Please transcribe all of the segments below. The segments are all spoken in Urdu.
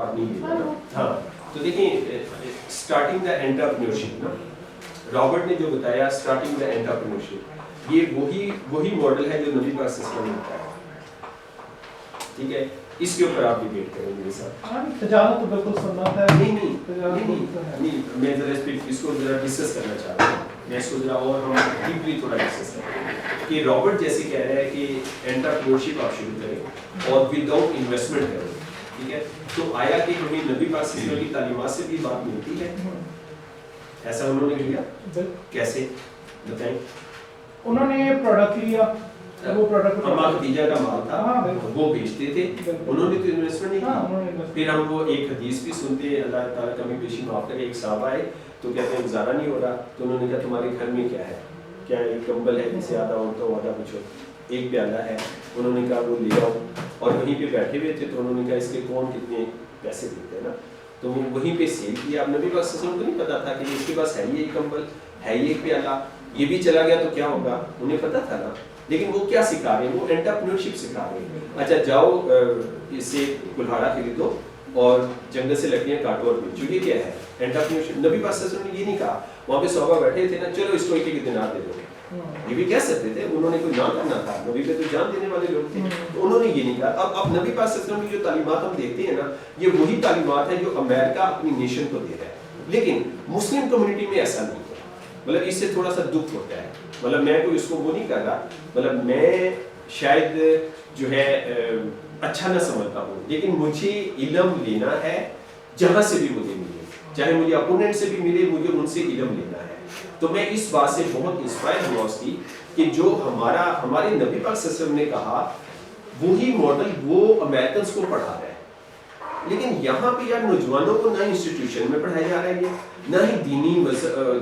آپ نہیں لینا نا. ہاں تو دیکھیں اسٹارٹنگ دا انٹرپرینیورشپ نا, رابرٹ نے جو بتایا اسٹارٹنگ دا انٹرپرینیورشپ, یہ وہی ماڈل ہے جو نبی پاک صلی اللہ علیہ وسلم نے بتایا. ٹھیک ہے, اس کے اوپر آپ ڈیبیٹ کریں میرے ساتھ. تجارت تو بالکل سنت ہے. نہیں میں ذرا اس کو ذرا ڈسکس کرنا چاہ رہا ہوں, میں اس کو ذرا اور ہم ڈیپلی تھوڑا ڈسکس کریں کہ رابرٹ جیسے کہہ رہا ہے کہ انٹرپرینیورشپ آپ شروع کریں اور وداؤٹ انویسٹمنٹ کریں. ٹھیک ہے, تو آیا کہ ہمیں نبی پاک صلی اللہ علیہ وسلم کی تعلیمات سے بھی بات ملتی ہے؟ ایسا انہوں نے کیا, کیسے بتائیں؟ انہوں نے پروڈکٹ لیا, وہ پروڈکٹ اما خدیجہ کا مال تھا, وہ بیچتے تھے, انہوں نے تو انویسٹمنٹ نہیں کی. پھر ہم وہ ایک حدیث بھی سنتے ہیں, اللہ تعالیٰ کمی پیشی معاف کرے, ایک صحابہ آئے تو کہتے ہیں گزارا نہیں ہو رہا, تو انہوں نے کہا تمہارے گھر میں کیا ہے, کیا ایک کمبل ہے جسے آدھا اڑتا آدھا پوچھو, ایک پیالہ ہے, انہوں نے کہا وہ لے آؤ, اور وہیں پہ بیٹھے ہوئے تھے تو انہوں نے کہا اس کے کون کتنے پیسے دیتے ہیں نا, تو وہ وہیں پہ سیل کیا. اب نبی پاک صلی اللہ علیہ وسلم کو نہیں پتا تھا کہ اس کے پاس ہے یہ کمبل, ہے یہ پیالہ, یہ بھی چلا گیا تو کیا ہوگا, انہیں پتا تھا نا. لیکن وہ کیا سکھا رہے ہیں, وہ انٹرپرینیورشپ سکھا رہے ہیں. اچھا جاؤ اس سے کلہاڑا خریدو اور جنگل سے لکڑیاں کاٹو اور بیچو, یہ کیا ہے انٹرپرینیورشپ. نبی پاک صلی اللہ علیہ وسلم نے یہ نہیں کہا, وہاں پہ صحابہ بیٹھے تھے نا, چلو اس کو ایک ایک دینار دے دو, یہ بھی کہہ سکتے تھے, انہوں نے کوئی نہ کرنا تھا, نبی پہ تو جان دینے والے لوگ تھے, تو انہوں نے یہ نہیں کہا. اب نبی پاک صلی اللہ علیہ وسلم کی جو تعلیمات ہم دیکھتے ہیں نا, یہ وہی تعلیمات ہیں جو امریکہ اپنی نیشن کو دے رہا ہے, لیکن مسلم کمیونٹی میں ایسا نہیں ہے. مطلب اس سے تھوڑا سا دکھ ہوتا ہے, مطلب میں کوئی اس کو وہ نہیں کر رہا, مطلب میں شاید جو ہے اچھا نہ سمجھتا ہوں, لیکن مجھے علم لینا ہے جہاں سے بھی مجھے ملے, چاہے مجھے اپوننٹ سے بھی ملے, مجھے ان سے علم لینا ہے. تو میں اس بات سے بہت انسپائر ہوا اس کی کہ جو ہمارے نبی پاک صلی اللہ علیہ وسلم نے کہا وہی ماڈل وہ امریکنز کو پڑھا رہا ہے. لیکن یہاں پہ یار نوجوانوں کو نہ انسٹیٹیوشن میں پڑھایا جا رہا ہے, نہ ہی دینی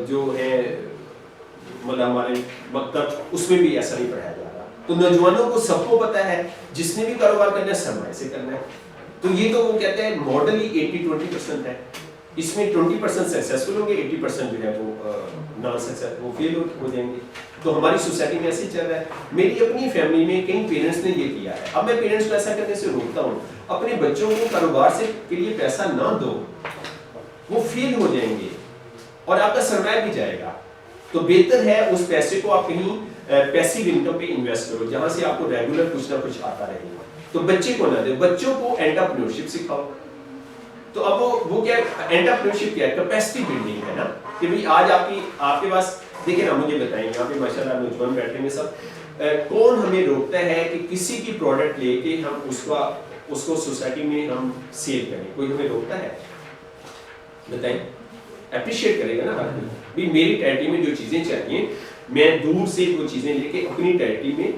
جو ہے مطلب ہمارے مکتب اس میں بھی ایسا نہیں پڑھایا جا رہا. تو نوجوانوں کو سب کو پتا ہے جس نے بھی کاروبار کرنا ہے سرمایہ سے کرنا ہے. تو یہ تو وہ کہتے ہیں ماڈل ہی 80-20% ہے, اس میں 20% سکسیسفل ہوں گے, 80% جو ہے وہ نان سکسیسفل, وہ فیل ہو جائیں گے. تو ہماری سوسائٹی میں ایسے ہی چل رہا ہے. میری اپنی فیملی میں کئی پیرنٹس نے یہ کیا ہے. اب میں پیرنٹس کو ایسا کرنے سے روکتا ہوں, اپنے بچوں کو کاروبار سے کے لیے پیسہ نہ دو, وہ فیل ہو جائیں گے اور آپ کا سرمایہ بھی جائے گا. تو بہتر ہے اس پیسے کو آپ کہیں پیسیو انکم پہ انویسٹ کرو جہاں سے آپ کو ریگولر کچھ نہ کچھ آتا رہے گا. تو بچے کو نہ دے, بچوں کو انٹرپرینیورشپ سکھاؤ. تو اب وہ کیا انٹرپرینیورشپ کیا ہے, کیپیسٹی بلڈنگ ہے نا, کہ بھائی آج آپ کے پاس دیکھیں نا, مجھے بتائیں یہاں پہ ماشاءاللہ نوجوان بیٹھے ہیں سب, کون ہمیں روکتا ہے کہ کسی کی پروڈکٹ لے کے ہم اس کو سوسائٹی میں ہم سیل کریں, کوئی ہمیں روکتا ہے؟ بتائیں, اپریشیٹ کرے گا نا ہر کوئی, بھی میری ٹیریٹری میں جو چیزیں چاہیے میں دور سے وہ چیزیں لے کے اپنی ٹیریٹری میں.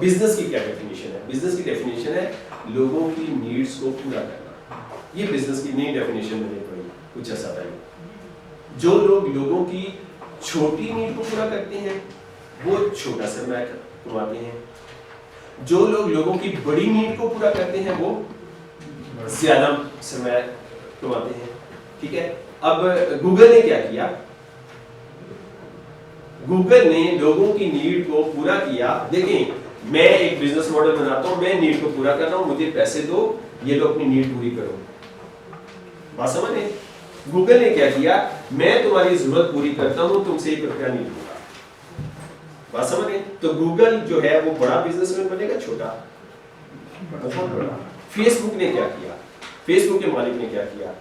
بزنس کی کیا ڈیفینیشن ہے؟ بزنس کی ڈیفینیشن ہے لوگوں کی نیڈس کو پورا کرنا. یہ بزنس کی نئی ڈیفینیشن میں نے پڑھی کچھ ایسا پہلے. جو لوگ لوگوں کی چھوٹی نیڈ کو پورا کرتے ہیں وہ چھوٹا سرمایہ کماتے ہیں, جو لوگ لوگوں کی بڑی نیڈ کو پورا کرتے ہیں وہ زیادہ سرمایہ کماتے ہیں. ٹھیک ہے, اب گوگل نے کیا کیا, گوگل نے لوگوں کی نیڈ کو پورا کیا. دیکھیں میں ایک بزنس ماڈل بناتا ہوں, میں نیڈ کو پورا کر رہا ہوں, مجھے پیسے دو, یہ لوگ اپنی نیڈ پوری کرو. بات سمجھیں, گوگل نے کیا کیا, میں تمہاری ضرورت پوری کرتا ہوں, تم سے 1 روپیہ نہیں لوں گا. بات سمجھیں, تو گوگل جو ہے وہ بڑا بزنس مین بنے گا چھوٹا؟ بہت بڑا. فیس بک نے کیا کیا, فیس بک کے مالک نے کیا کیا,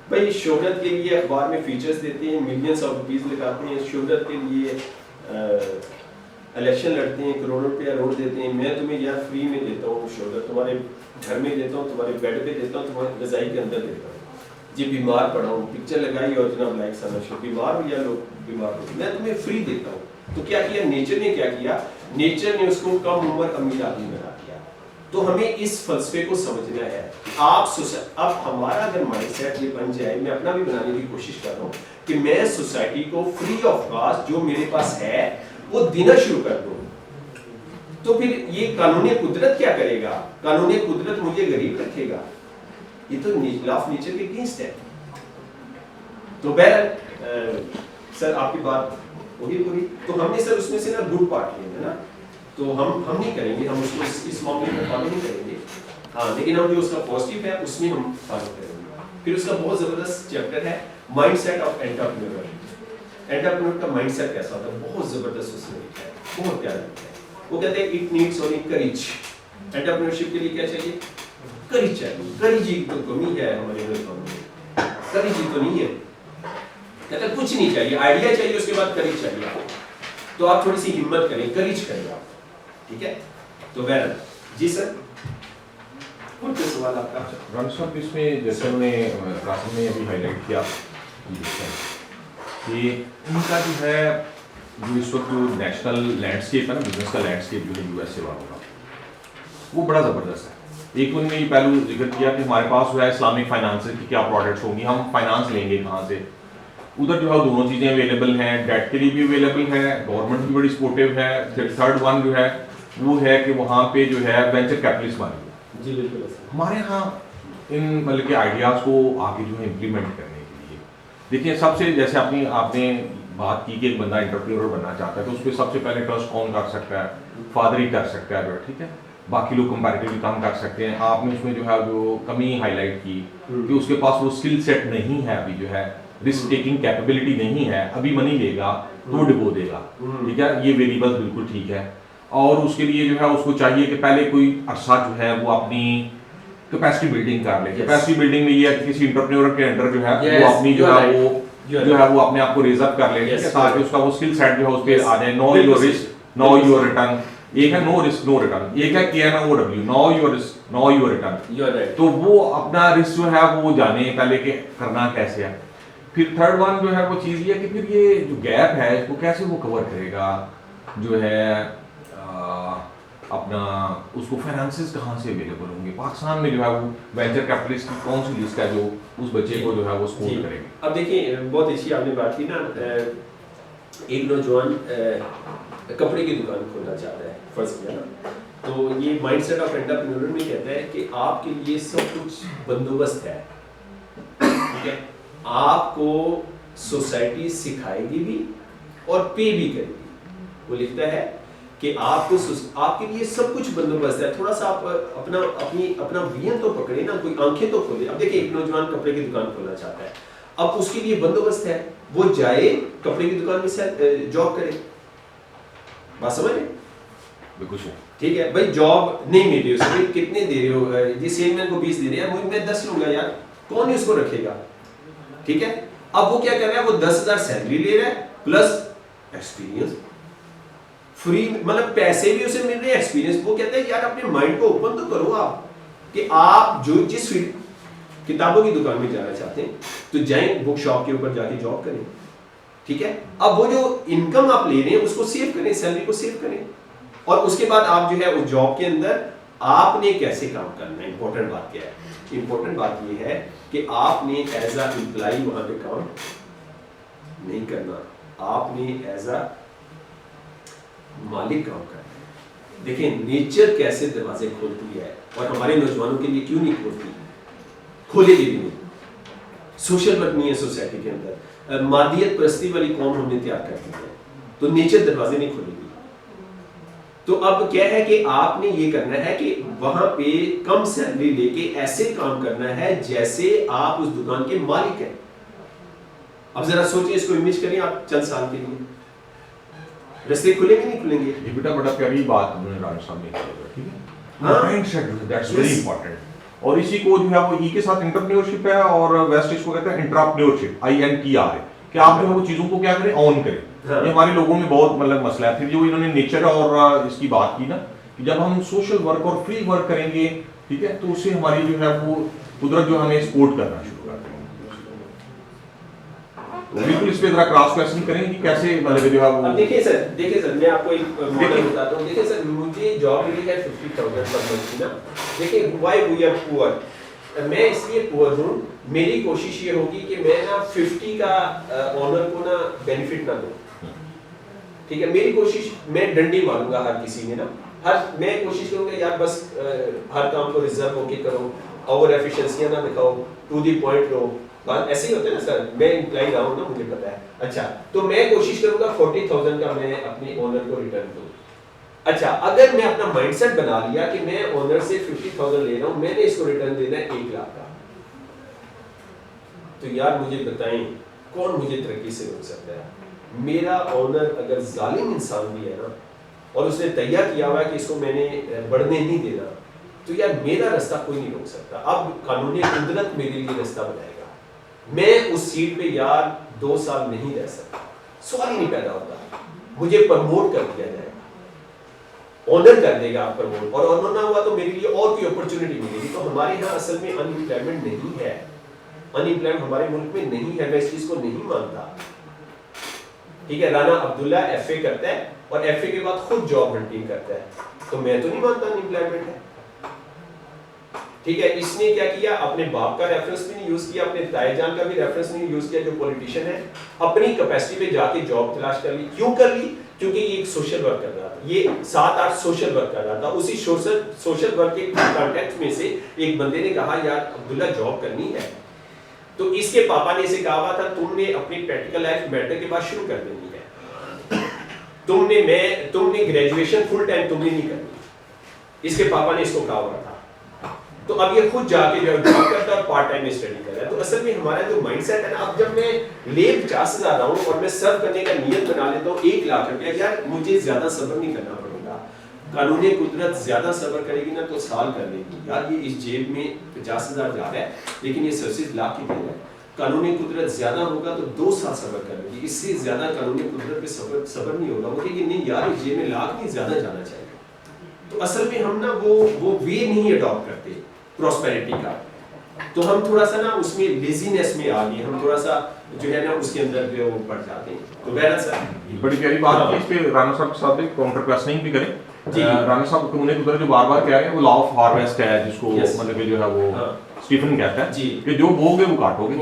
بھائی شہرت کے لیے اخبار میں فیچرز دیتے ہیں, ملینز آف روپیز لگاتے ہیں, شہرت کے لیے الیکشن لڑتے ہیں, کروڑوں روپیہ روڈ دیتے ہیں, میں تمہیں یار فری میں دیتا ہوں شہرت, تمہارے گھر میں دیتا ہوں, تمہارے بیڈ پہ دیتا ہوں, تمہارے غذائی کے اندر دیتا ہوں, جی بیمار پڑا ہوں, پکچر لگائی اور جناب لائک سنا شو, بیمار ہو یا لوگ بیمار ہو, میں تمہیں فری دیتا ہوں. تو کیا کیا نیچر نے, کیا کیا نیچر نے اس کو کم عمر امیر آدمی بنا دیا. تو ہمیں اس فلسفے کو سمجھنا ہے. اب ہمارا اگر مائنڈ سیٹ یہ بن جائے, میں اپنا بھی بنانے کی کوشش کر رہا ہوں کہ میں سوسائٹی کو فری آف کاسٹ جو میرے پاس ہے وہ دینا شروع کر دوں, تو پھر یہ قانون قدرت کیا کرے گا, قانون قدرت مجھے غریب رکھے گا, یہ تو لا آف نیچر کے اگینسٹ ہے. تو بہرحال سر آپ کی بات وہی پوری, تو ہم نے سر اس میں سے نا گڈ پارٹ لیا ہے نا, تو ہم نہیں کریں گے, ہم اس کو اس معاملے میں فالو نہیں کریں گے, ہاں لیکن ہم جو اس کا پازیٹیو ہے اس میں ہم فالو کریں گے. پھر اس کا بہت زبردست چیپٹر ہے mindset of entrepreneur. Entrepreneur کا مائنڈ سیٹ کیسا ہوتا ہے, بہت زبردست اس نے لکھا ہے, بہت پیارا لکھا ہے. وہ کہتے ہیں it needs only courage. Entrepreneurship کے لیے کیا چاہیے؟ کریج چاہیے. کریج کی تو کمی ہے ہمارے ہندوستان میں, کریج ہی تو نہیں ہے. کہتے ہیں کچھ نہیں چاہیے, آئیڈیا چاہیے, اس کے بعد کریج چاہیے آپ کو. تو آپ تھوڑی سی ہمت کریں, کریج کریں آپ, ٹھیک ہے. تو بہرحال جی سر کون سے سوال آپ کا؟ رام صاحب اس میں جیسے انہوں نے قاسم نے ابھی ہائی لائٹ کیا کہ ان کا جو ہے جو اس وقت جو نیشنل لینڈسکیپ ہے نا, بزنس کا لینڈسکیپ جو ہے یو ایس اے والوں کا, وہ بڑا زبردست ہے. ایک انہوں نے یہ پہلو ذکر کیا کہ ہمارے پاس جو ہے اسلامک فائنانس کی کیا پروڈکٹس ہوں گی, ہم فائنانس لیں گے کہاں سے. ادھر جو ہے دونوں چیزیں اویلیبل ہیں, ڈیٹ کے لیے بھی اویلیبل ہے, گورنمنٹ بھی بڑی سپورٹیو ہے. پھر تھرڈ ون جو ہے وہ ہے کہ وہاں پہ جو ہے وینچر کیپٹلسٹ بنے گے. جی بالکل. ہمارے ہاں ان مطلب کہ آئیڈیاز کو آگے جو ہے امپلیمنٹ کرنے کے لیے دیکھیں, سب سے جیسے آپ نے بات کی کہ ایک بندہ انٹرپرینور بننا چاہتا ہے تو اس پہ سب سے پہلے ٹرسٹ کون کر سکتا ہے؟ فادر ہی کر سکتا ہے, ٹھیک ہے. باقی لوگ کمپیریٹیولی کام کر سکتے ہیں. آپ نے اس میں جو ہے جو کمی ہائی لائٹ کی کہ اس کے پاس وہ اسکل سیٹ نہیں ہے, ابھی جو ہے رسک ٹیکنگ کیپیبلٹی نہیں ہے, ابھی منی لے گا تو ڈبو دے گا, ٹھیک ہے. یہ ویریبل بالکل ٹھیک ہے. اور اس کے لیے جو ہے اس کو چاہیے کہ پہلے کوئی عرصہ جو ہے وہ اپنی کیپیسٹی بلڈنگ کر لے. کیپیسٹی بلڈنگ میں یہ ہے کہ کسی انٹرپرینور کے انڈر جو ہے وہ اپنی جو ہے وہ اپنے آپ کو ریز اپ کر لے, تاکہ اس کا وہ اسکل سیٹ جو ہے اس پہ آ جائے. Know your risk know your return. ایک ہے نو رسک نو ریٹرن, ایک ہے KNOW know your risk know your return. تو وہ اپنا رسک جو ہے وہ جانے پہلے کہ کرنا کیسے ہے. پھر تھرڈ ون جو ہے وہ چیز یہ ہے کہ پھر یہ جو گیپ ہے اس کو کیسے وہ کور کرے گا, جو ہے اپنا اس کو فائنانسز کہاں سے اویلیبل ہوں گے. پاکستان میں جو ہے وہ وینچر کیپٹلسٹ کی کون سی لسٹ ہے جو اس بچے کو جو ہے وہ سپورٹ کرے گی. اب دیکھیں بہت اچھی آپ نے بات کی نا, ایک نوجوان کپڑے کی دکان کھولنا چاہتا ہے فرض کیا نا, تو یہ مائنڈ سیٹ آف انٹرپرینور میں کہتا ہے کہ آپ کے لیے سب کچھ بندوبست ہے, ٹھیک ہے. آپ کو سوسائٹی سکھائے گی بھی اور پے بھی کرے گی. وہ لکھتا ہے کہ آپ کے لیے سب کچھ بندوبست ہے, تھوڑا سا آپ اپنا وین تو پکڑے نا, کوئی آنکھیں تو کھولے. اب دیکھیں ایک نوجوان کپڑے کی دکان کھولنا چاہتا ہے, اب اس کے لیے بندوبست ہے, وہ جائے کپڑے کی دکان میں جاب کرے. بات سمجھ رہے؟ بالکل ٹھیک ہے بھائی, جاب نہیں مل رہی اسے, کتنے دے رہے ہو جی, سیل مین کو 20 دے رہے ہیں, میں 10 لوں گا یار, کون اس کو رکھے گا, ٹھیک ہے. اب وہ کیا کر رہا ہے, وہ 10,000 سیلری لے رہا ہے پلس ایکسپیرینس فری, مطلب پیسے بھی اسے مل رہے ہیں, ایکسپیرینس. وہ کہتا ہے یار اپنے مائنڈ کو اوپن تو کرو آپ, کہ آپ جو جس فیلڈ کتابوں کی دکان میں جانا چاہتے ہیں تو جائیں بک شاپ کے اوپر جا کے جاب کریں, ٹھیک ہے. اب وہ جو انکم آپ لے رہے ہیں اس کو سیو کریں, سیلری کو سیو کریں, اور اس کے بعد آپ جو ہے اس جاب کے اندر آپ نے کیسے کام کرنا ہے. امپورٹنٹ بات کیا ہے؟ امپورٹنٹ بات یہ ہے کہ آپ نے ایز اے امپلائی وہاں پہ کام نہیں کرنا, آپ نے ایز اے مالک کام کرنا ہے. دیکھیں نیچر کیسے دروازے کھولتی ہے, اور ہمارے نوجوانوں کے لیے کیوں نہیں کھولتی, کھولے گی بھی نہیں. سوشل ورک نہیں ہے سوسائٹی کے اندر, مادیت پرستی والی قوم ہم نے تیار کر دی ہے, تو نیچر دروازے نہیں کھولے گی. تو اب کیا ہے کہ آپ نے یہ کرنا ہے کہ وہاں پہ کم سیلری لے کے ایسے کام کرنا ہے جیسے آپ اس دکان کے مالک ہیں. اب ذرا سوچیں, اس کو امیج کریں آپ چند سال کے لیے, رستے کھلیں گے نہیں کھلیں گے؟ یہ بیٹا بڑا پیاری بات انہوں نے رام صاحب نے کی, ٹھیک ہے. Mindset that's very important. اور اسی کو جو ہے وہ ای کے ساتھ انٹرپرینورشپ ہے, اور ویسٹ اس کو کہتے ہیں انٹرپرینورشپ, INTR, کہ آپ جو ہے وہ چیزوں کو کیا کریں, آن کریں. یہ ہمارے لوگوں میں بہت مطلب مسئلہ ہے. پھر جو انہوں نے نیچر اور اس کی بات کی نا, کہ جب ہم سوشل ورک اور فری ورک کریں گے, ٹھیک ہے, تو اس سے ہماری جو ہے وہ قدرت جو ہمیں سپورٹ کرنا شروع کر دیں گے. بالکل اس پہ ذرا کراس کویسچن کریں کہ کیسے مطلب جو ہے وہ. دیکھیں سر میں آپ کو ایک ماڈل بتاتا ہوں. دیکھیں سر, مجھے جاب ملی ہے 50,000 پر منتھ نا. دیکھیں وائی وی آر پور, میں اس لیے پور ہوں, میری کوشش یہ ہوگی کہ میں نا 50 کا اونر کو نا بینیفٹ نہ دوں, ٹھیک ہے. میری کوشش, میں ڈنڈی ماروں گا ہر کسی میں نا, میں کوشش کروں گا یار بس ہر کام کو ریزرو ہو کے کرو, اوور ایفیشنسیاں نہ دکھاؤ, ٹو دی پوائنٹ رہو. بات ایسے ہی ہوتا ہے نا سر, میں امپلائی رہا ہوں نا, مجھے پتا ہے. اچھا, تو میں کوشش کروں گا 40,000 کا میں اپنے اونر کو ریٹرن دوں. اچھا, اگر میں اپنا مائنڈ سیٹ بنا لیا کہ میں اونر سے 50,000 لے رہا ہوں, میں نے اس کو ریٹرن دینا ہے 1 لاکھ کا, تو یار مجھے بتائیں کون مجھے ترقی سے روک سکتا ہے؟ میرا آنر اگر ظالم انسان بھی ہے نا اور اس نے تیار کیا ہوا ہے کہ اس کو میں نے بڑھنے نہیں دینا، تو یار میرا رستہ کوئی نہیں روک سکتا. اب قانون قدرت میرے لیے رستہ بنائے گا. میں اس سیٹ پہ یار 2 سال نہیں رہ سکتا، سوال ہی نہیں پیدا ہوتا. مجھے پرموٹ کر دیا جائے گا، آنر کر دے گا آپ پرموٹ، اور آنر نہ ہوا تو میرے لیے اور کوئی اپرچونٹی ملے گی. تو ہمارے یہاں اصل میں ان امپلائمنٹ نہیں ہے، ان امپلائمنٹ ہمارے ملک میں نہیں ہے. میں اس چیز کو نہیں مانتا. ٹھیک ہے، رانا عبداللہ ایف اے کرتا ہے اور ایف اے کے بعد خود جاب ہنٹنگ کرتا ہے، تو میں تو نہیں مانتا ان امپلائمنٹ ہے. ٹھیک ہے، اس نے کیا کیا، اپنے باپ کا ریفرنس بھی نہیں یوز کیا، اپنے تائے جان کا بھی ریفرنس نہیں یوز کیا جو پولیٹیشین ہے، اپنی کیپیسٹی پہ جا کے جاب تلاش کر لی. کیوں کر لی؟ کیونکہ یہ ایک سوشل ورک کر رہا تھا، یہ 7-8 سوشل ورک کر رہا تھا. اسی سوشل ورک کے کانٹیکٹ میں سے ایک بندے نے کہا یار عبداللہ جاب کرنی ہے، تو اس کے پاپا نے اسے کہا ہوا تھا تم نے اپنی پریکٹیکل لائف میٹرک کے بعد شروع کر دینی ہے، تم نے گریجویشن فل ٹائم تم نے نہیں کرنی. اس کے پاپا نے اس کو کہا ہوا تھا. تو اب یہ خود جا کے جو جاب کرتا ہے اور پارٹ ٹائم میں اسٹڈی کر رہا ہے. تو اصل میں ہمارا جو مائنڈ سیٹ ہے نا، اب جب میں لے 50,000 رہا ہوں اور میں سرو کرنے کا نیت بنا لیتا ہوں 1 لاکھ روپیہ، یار مجھے زیادہ صبر نہیں کرنا پڑے گا. قانون قدرت زیادہ صبر کرے گی نا تو سال کر لے گی. یار یہ اس جیب میں 50,000 جا رہا ہے لیکن یہ سروسز لاکھ کی دے رہا ہے. قانون قدرت زیادہ ہوگا تو 2 سال صبر کر لے گی. اس سے زیادہ قانون قدرت پہ صبر نہیں ہوگا. وہ کہ نہیں یار اس جیب میں لاکھ نہیں زیادہ جانا چاہیے. تو اصل میں ہم نا وہ وے نہیں اڈاپٹ کرتے پراسپیرٹی کا. تو ہم تھوڑا سا نا اس میں لیزینس میں آ گئے، ہم تھوڑا سا جو ہے نا اس کے اندر جو وہ پڑ جاتے ہیں. تو بہرحال سر بڑی پیاری بات ہے. اس پہ رانا صاحب کے ساتھ ایک کاؤنٹر کوسچننگ بھی کریں. رانا صاحب قانون قدرت جو بار بار کہہ رہے ہیں وہ لا آف ہارویسٹ ہے، جس کو مطلب کہ جو ہے وہ اسٹیفن کہتا ہے کہ جو بو گے وہ کاٹو گے.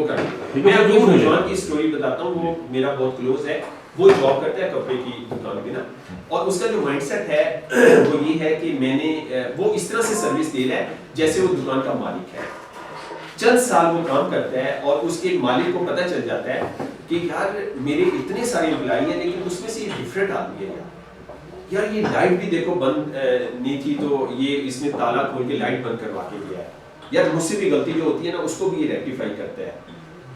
میں اپنی نوجوان کی اسٹوری بتاتا ہوں، وہ میرا بہت کلوز ہے. وہ جاب کرتا ہے کپڑے کی دکان پہ نا، اور اس کا جو مائنڈ سیٹ ہے وہ یہ ہے کہ میں نے وہ اس طرح سے سروس دے رہا ہے جیسے وہ دکان کا مالک ہے. چند سال وہ کام کرتا ہے اور اس کے مالک کو پتہ چل جاتا ہے کہ یار میرے اتنے سارے امپلائی ہیں لیکن اس میں سے یہ ڈفرینٹ آدمی ہے. یار یہ لائٹ بھی دیکھو بند نہیں تھی تو یہ اس میں تالا کھول کے لائٹ بند کروا کے گیا ہے. یار مجھ سے بھی غلطی جو ہوتی ہے نا اس کو بھی یہ ریکٹیفائی کرتا ہے.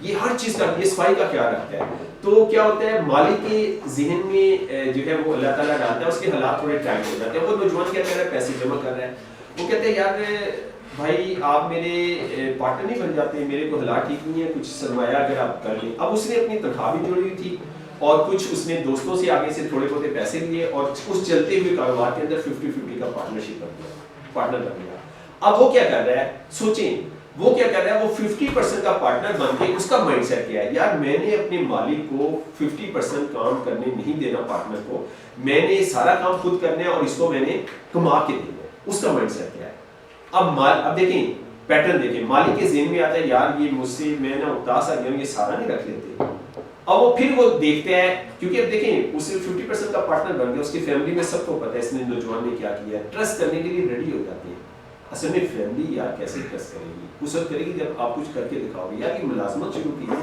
یہ ہر چیز کا یہ صفائی کا خیال رکھتا ہے. تو کیا ہوتا ہے مالک کے ذہن میں جو ہے وہ اللہ تعالیٰ ڈالتا ہے، اس کے حالات تھوڑے ٹائٹ ہو جاتے ہیں. وہ نوجوان کیا کہہ رہا ہے، پیسے جمع کر رہا ہے. وہ کہتے ہیں یار بھائی آپ میرے پارٹنر نہیں بن جاتے، میرے کو حالات ٹھیک نہیں ہے، کچھ سرمایہ اگر آپ کر لیں. اب اس نے اپنی تنخواہ بھی جوڑی ہوئی تھی اور کچھ اس نے دوستوں سے آگے سے تھوڑے بہت پیسے لیے اور اس چلتے ہوئے کاروبار کے اندر 50-50 کا پارٹنرشپ بن گیا، پارٹنر بن گیا. اب وہ کیا کر رہا ہے، سوچیں وہ کیا کر رہا ہے، وہ 50% کا پارٹنر بن کے اس کا مائنڈ سیٹ کیا ہے، یار میں نے اپنے مالک کو 50% کام کرنے نہیں دینا، پارٹنر کو میں نے سارا کام خود کرنا ہے اور اس کو میں نے کما کے دینا ہے. اس کا مائنڈ سیٹ کیا ہے. اب دیکھیں پیٹرن دیکھیں، مالک کے ذہن میں آتا ہے یار یہ مجھ سے میں نا اداس آ گیا ہوں، یہ سارا نہیں رکھ لیتے. اب وہ پھر وہ دیکھتے ہیں کیونکہ اب دیکھیں اسے 50% کا پارٹنر بن گیا، اس کی فیملی میں سب کو پتہ ہے اس نے نوجوان نے کیا کیا ہے. ٹرسٹ کرنے کے لیے ریڈی ہو جاتے ہیں. اصل میں فیملی یار کیسے ٹرسٹ کرے گی، اس وقت کرے گی جب آپ کچھ کر کے دکھاؤ گے. یار یہ ملازمت شروع کی ہے،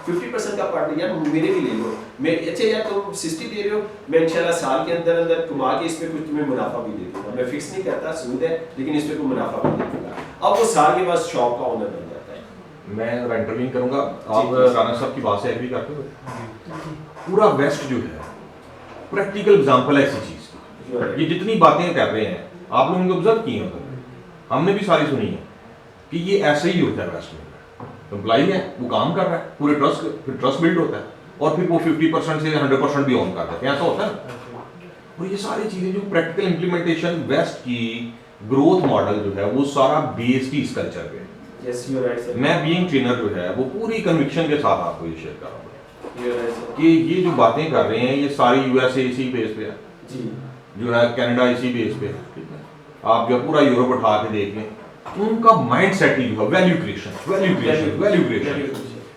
50% کا پارٹنر یار میرے بھی لے لو، میں اچھا یار تم 60 دے رہے ہو، میں انشاءاللہ سال کے اندر اندر کما کے اس پہ کچھ تمہیں منافع بھی دے دوں گا. میں فکس نہیں کرتا سود ہے لیکن اس پہ کوئی منافع بھی دے دوں گا. اب وہ سال کے بعد شاپ کا اونر بن جاتا ہے. میں انٹرویو کروں گا. آپ رانا صاحب کی بات سے ایگری کرتے ہو؟ پورا ویسٹ جو ہے پریکٹیکل ایگزامپل ہے ایسی چیز کی. یہ جتنی باتیں کر رہے ہیں آپ لوگوں نے آبزرو کی ہیں، ہم نے بھی ساری سنی ہے کہ یہ ایسے ہی ہوتا ہے. ویسٹ میں امپلائی ہے وہ کام کر رہا ہے، پورے ٹرسٹ بلڈ ہوتا ہے اور پھر وہ 50% سے 100% بھی آن کر دیتے ہیں. ایسا ہوتا ہے. اور یہ ساری چیزیں جو پریکٹیکل امپلیمنٹیشن ویسٹ کی گروتھ ماڈل جو ہے وہ سارا بیسڈ ہی اس کلچر پہ. میں بینگ ٹرینر جو ہے وہ پوری کنوکشن کے ساتھ آپ کو یہ شیئر کر رہا ہوں کہ یہ جو باتیں کر رہے ہیں یہ ساری یو ایس اے اسی بیس پہ ہے، جو ہے کینیڈا اسی بیس پہ ہے. آپ جو پورا یورپ اٹھا کے دیکھ لیں ان کا مائنڈ سیٹ ہی جو ہے ویلیو کریشن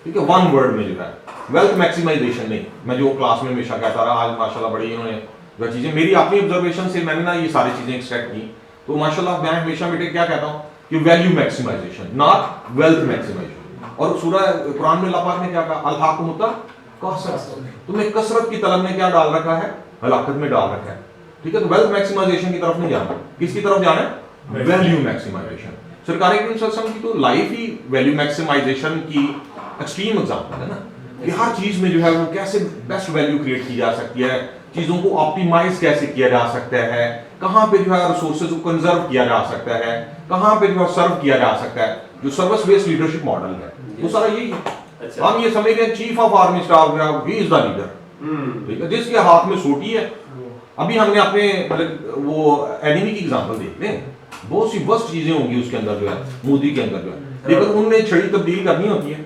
ٹھیک ہے. ون ورڈ میں جو ہے ویلتھ میکسیمائزیشن نہیں. میں جو کلاس میں ہمیشہ کہتا رہا، آج ماشاءاللہ بڑی انہوں نے جو چیزیں میری اپنی آبزرویشن سے میں نے نا یہ ساری چیزیں ایکسٹریکٹ کی. تو ماشاءاللہ میں ہمیشہ بیٹے کیا کہتا ہوں کہ value maximisation not wealth maximisation. اور سورہ قرآن میں اللہ پاک نے کیا کہا، الہاکم التکاثر، تمہیں کثرت کی طلب میں کیا ڈال رکھا ہے، ہلاکت میں ڈال رکھا ہے. ٹھیک ہے. تو ویلتھ میکسیمائزیشن کی طرف نہیں جانا، کس کی طرف جانا ہے، ویلیو میکسیمائزیشن. سرکار اکرم صلی اللہ علیہ وسلم کی تو لائف ہی ویلیو میکسیمائزیشن کی ایکسٹریم ایگزامپل ہے نا کہ ہر چیز میں جو ہے وہ کیسے بیسٹ ویلیو کریٹ کی جا سکتی ہے, چیزوں کو آپٹیمائز کیسے کیا جا سکتا ہے, کہاں پہ جو ہے ریسورسز کو کنزرو کیا جا سکتا ہے, کہاں پہ جو ہے سرو کیا جا سکتا ہے. جو سروس بیسڈ لیڈرشپ ماڈل ہے وہ سارا یہی ہے. ہم یہ سمجھتے ہیں chief of army staff he is the leader, جس کے ہاتھ میں سوٹی ہے. ابھی ہم نے اپنے مطلب وہ اینیمی کی ایگزامپل دیکھ لیں, بہت سی ورسٹ چیزیں ہوں گی اس کے اندر جو ہے, مودی کے اندر جو ہے, لیکن ان نے چھڑی تبدیل کرنی ہوتی ہے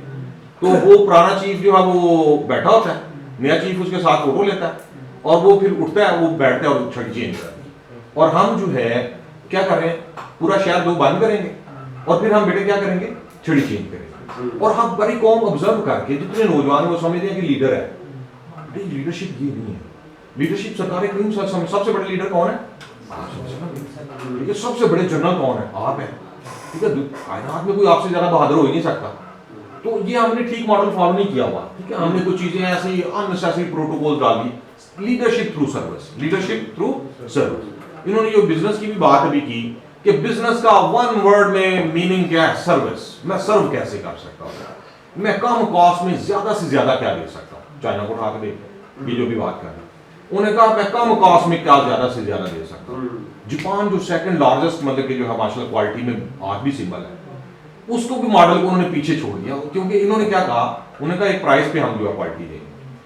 تو وہ پرانا چیف جو ہے وہ بیٹھا ہوتا ہے, نیا چیف اس کے ساتھ فوٹو لیتا ہے اور وہ پھر اٹھتا ہے, وہ بیٹھتا ہے اور چھڑی چینج کرتا ہے. اور ہم جو ہے کیا کر رہے ہیں, پورا شہر دو بند کریں گے اور پھر ہم بیٹے کیا کریں گے, چھڑی چینج کریں گے. اور ہم بڑی قوم آبزرو کر کے جتنے نوجوان وہ سمجھتے ہیں کہ لیڈر ہے, لیڈرشپ یہ نہیں ہے. لیڈرشپ سرکار کریم صلی اللہ علیہ وسلم, سب سے بڑے لیڈر کون ہے, سب سے بڑے جنرل کون ہے, آپ ہیں. ٹھیک ہے, کائنات میں کوئی آپ سے زیادہ بہادر ہو ہی نہیں سکتا. تو یہ ہم نے ٹھیک ماڈل فالو نہیں کیا ہوا. ٹھیک ہے, ہم نے کچھ چیزیں ایسی اننیسیسری پروٹوکول ڈال دی. Leadership through service, leadership through service. انہوں نے یہ بزنس کی بھی بات ابھی کی کہ بزنس کا ون ورڈ میں میننگ کیا ہے, سروس. میں سرو کیسے کر سکتا ہوں, میں کم کاسٹ میں زیادہ سے زیادہ کیا دے سکتا ہوں. چائنا کو اٹھا کے دیکھ, یہ جو بھی بات کر رہے ہیں, انہوں نے کہا میں کم کاسٹ میں کیا زیادہ سے زیادہ دے سکتا ہوں. جاپان جو سیکنڈ لارجسٹ مطلب کہ جو ہے مارشل کوالٹی میں آج بھی سمبل ہے, اس کو بھی ماڈل کو انہوں نے پیچھے چھوڑ دیا, کیونکہ انہوں نے کیا کہا, انہوں نے کہا ایک پرائز پہ ہم جو ہے کوالٹی دیں گے.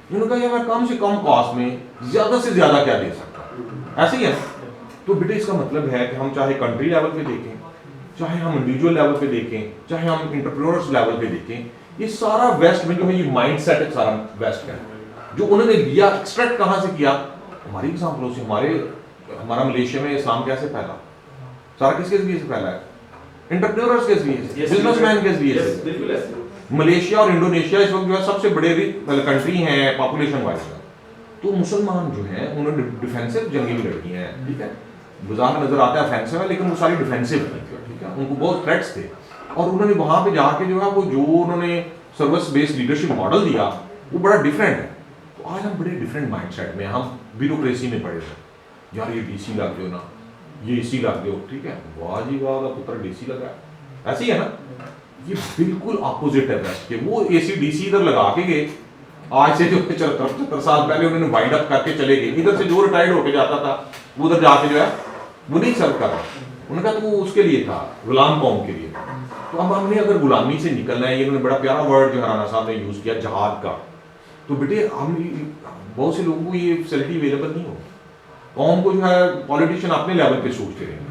انہوں نے کہا یہ میں کم سے کم کاسٹ میں زیادہ سے زیادہ کیا دے سکتا ہوں. ایسے ہی ہے. تو بیٹے اس کا مطلب ہے کہ ہم چاہے کنٹری لیول پہ دیکھیں, چاہے ہم انڈیویجول لیول پہ دیکھیں, چاہے ہم انٹرپرینورس لیول پہ دیکھیں, یہ سارا ویسٹ میں جو ہے یہ مائنڈ سیٹ ہے سارا ویسٹ کا جو انہوں نے لیا. ایکسٹریکٹ کہاں سے کیا, ہماری ایگزامپلوں سے. ہمارا ملیشیا میں اسلام کیسے پھیلا, سارا کس کے ذریعے سے پھیلا ہے, انٹرپرینورس کے ذریعے سے, بزنس مین کے ذریعے سے. ملیشیا اور انڈونیشیا اس وقت جو ہے سب سے بڑے کنٹری ہیں پاپولیشن وائز. تو مسلمان جو ہیں انہوں نے ڈیفینسو جنگیں بھی لڑکی ہیں. ٹھیک ہے, بظاہر نظر آتا ہے افینسو ہے لیکن وہ ساری ڈیفینسو تھی. ٹھیک ہے, ان کو بہت تھریٹس تھے اور انہوں نے وہاں پہ جا کے جو ہے وہ جو انہوں نے سروس بیسڈ لیڈرشپ ماڈل دیا وہ بڑا ڈفرینٹ ہے. تو آج ہم بڑے ڈفرینٹ مائنڈ سیٹ میں, ہم بیوروکریسی میں پڑے ہیں. یار یہ ڈی سی لگ دو نا, یہ اے سی لگ دو. ٹھیک ہے, واہ جی واہ کا پتر ڈی سی لگا ہے, ایسے ہی ہے نا. یہ بالکل اپوزٹ ہے ویسٹ کے. وہ اے سی ڈی سی ادھر لگا کے گئے, آج سے جو 75 سال پہلے انہوں نے وائنڈ اپ کر کے چلے گئے. ادھر سے جو ریٹائرڈ ہو کے جاتا تھا وہ ادھر جا کے جو ہے وہ نہیں سرو کر رہا. انہوں نے کہا تو وہ اس کے لیے تھا, غلام قوم کے لیے. تو اب ہم نے اگر غلامی سے نکلنا ہے, یہ انہوں نے بڑا پیارا ورڈ جو رانا صاحب نے یوز کیا, جہاد کا. تو بیٹے ہم بہت سے لوگوں کو یہ فیسلٹی اویلیبل نہیں ہو. قوم کو جو ہے پولیٹیشین اپنے لیول پہ سوچتے رہیں.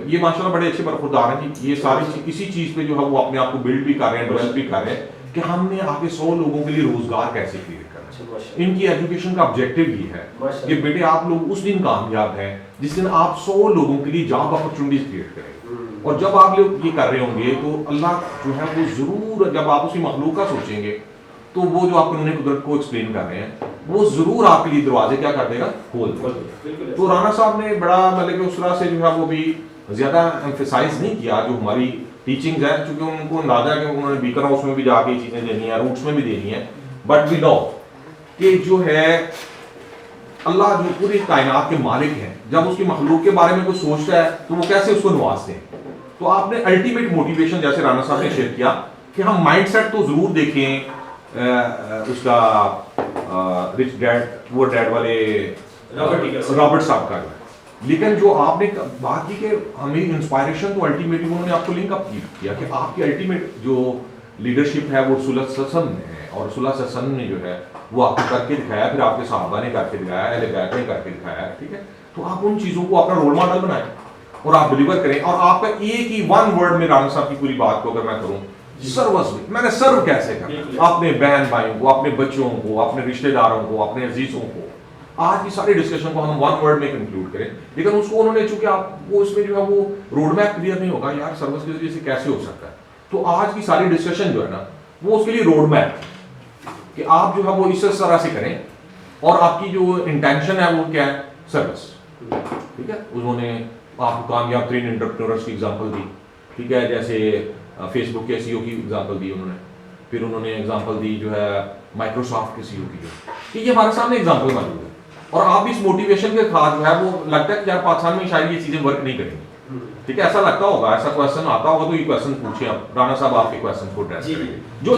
یہ ماشاءاللہ بڑے اچھے برخوردار ہیں کہ یہ ساری اسی چیز پہ جو ہے وہ اپنے آپ کو بلڈ بھی کر رہے ہیں, ڈیولپ بھی کر رہے ہیں کہ ہم نے آگے 100 لوگوں کے لیے روزگار کیسے کریٹ کرنا. ان کی ایجوکیشن کا آبجیکٹو یہ ہے کہ بیٹے آپ لوگ اس دن کامیاب ہیں جس دن آپ 100 لوگوں کے لیے جاب اپرچونیٹیز کریٹ کریں. اور جب آپ لوگ یہ کر رہے ہوں گے تو اللہ جو ہے وہ ضرور, جب آپ اسی مخلوق کا سوچیں گے تو وہ جو آپ انہوں نے قدرت کو ایکسپلین کر رہے ہیں وہ ضرور آپ کے لیے دروازے کیا کر دے گا, کھول دے گا. تو رانا صاحب نے بڑا مطلب کہ اس طرح سے جو ہے وہ بھی زیادہ ایمفیسائز نہیں کیا جو ہماری ٹیچنگز ہیں, چونکہ ان کو اندازہ ہے کہ انہوں نے بیکر ہاؤس میں بھی جا کے یہ چیزیں دینی ہیں, روٹس میں بھی دینی ہیں. بٹ وی نو کہ جو ہے اللہ جو پوری کائنات کے مالک ہیں, جب اس کی مخلوق کے بارے میں کوئی سوچتا ہے تو وہ کیسے اس کو نوازتے ہیں. تو آپ نے الٹیمیٹ موٹیویشن جیسے رانا صاحب نے شیئر کیا کہ ہم مائنڈ سیٹ تو ضرور دیکھیں اس کا رچ ڈیڈ پور ڈیڈ والے رابرٹ صاحب کا, لیکن جو آپ نے بات کی کہ ہمیں انسپائریشن تو الٹیمیٹلی انہوں نے آپ کو لنک اپ کیا کہ آپ کی الٹیمیٹ جو لیڈرشپ ہے وہ رسول اللہ صلی اللہ علیہ وسلم نے ہے, اور رسول اللہ صلی اللہ علیہ وسلم نے جو ہے وہ آپ کو کر کے دکھایا, پھر آپ کے صحابہ نے کر کے دکھایا, اہل بیت نے کر کے دکھایا. ٹھیک ہے, تو آپ ان چیزوں کو اپنا رول ماڈل بنائیں اور آپ ڈلیور کریں. اور آپ کا ایک ہی ون ورڈ میں رانا صاحب کی پوری بات کو اگر میں کروں, سروس میں نے سرو کیسے کرنا اپنے بہن بھائیوں کو, اپنے بچوں کو, اپنے رشتہ داروں کو, اپنے عزیزوں کو. آج کی ساری ڈسکشن کو ہم ون ورڈ میں کنکلوڈ کریں, لیکن اس کو انہوں نے چونکہ آپ وہ اس میں جو ہے وہ روڈ میپ کلیئر نہیں ہوگا یار سروس کے ذریعے سے کیسے ہو سکتا ہے. تو آج کی ساری ڈسکشن جو ہے نا وہ اس کے لیے روڈ میپ کہ آپ جو ہے وہ اس طرح سے کریں اور آپ کی جو انٹینشن ہے وہ کیا ہے, سروس. ٹھیک ہے, انہوں نے آپ کو کامیاب ترین انٹرپرینورس کی ایگزامپل دی. ٹھیک ہے, جیسے فیس بک کے سی او کی ایگزامپل دی انہوں نے, پھر انہوں نے ایگزامپل دی جو ہے مائکروسافٹ کے سی او کی, جو یہ ہمارے سامنے ایگزامپل موجود ہے. اور آپ اس موٹیویشن کے ساتھ جو ہے وہ لگتا ہے کہ یار پاکستان میں شاید یہ چیزیں ورک نہیں کریں گی. ٹھیک ہے, ایسا لگتا ہوگا, ایسا کوشچن آتا ہوگا تو یہ کوشچن پوچھیں آپ, رانا صاحب آپ کے کوشچن کو ایڈریس کریں. جو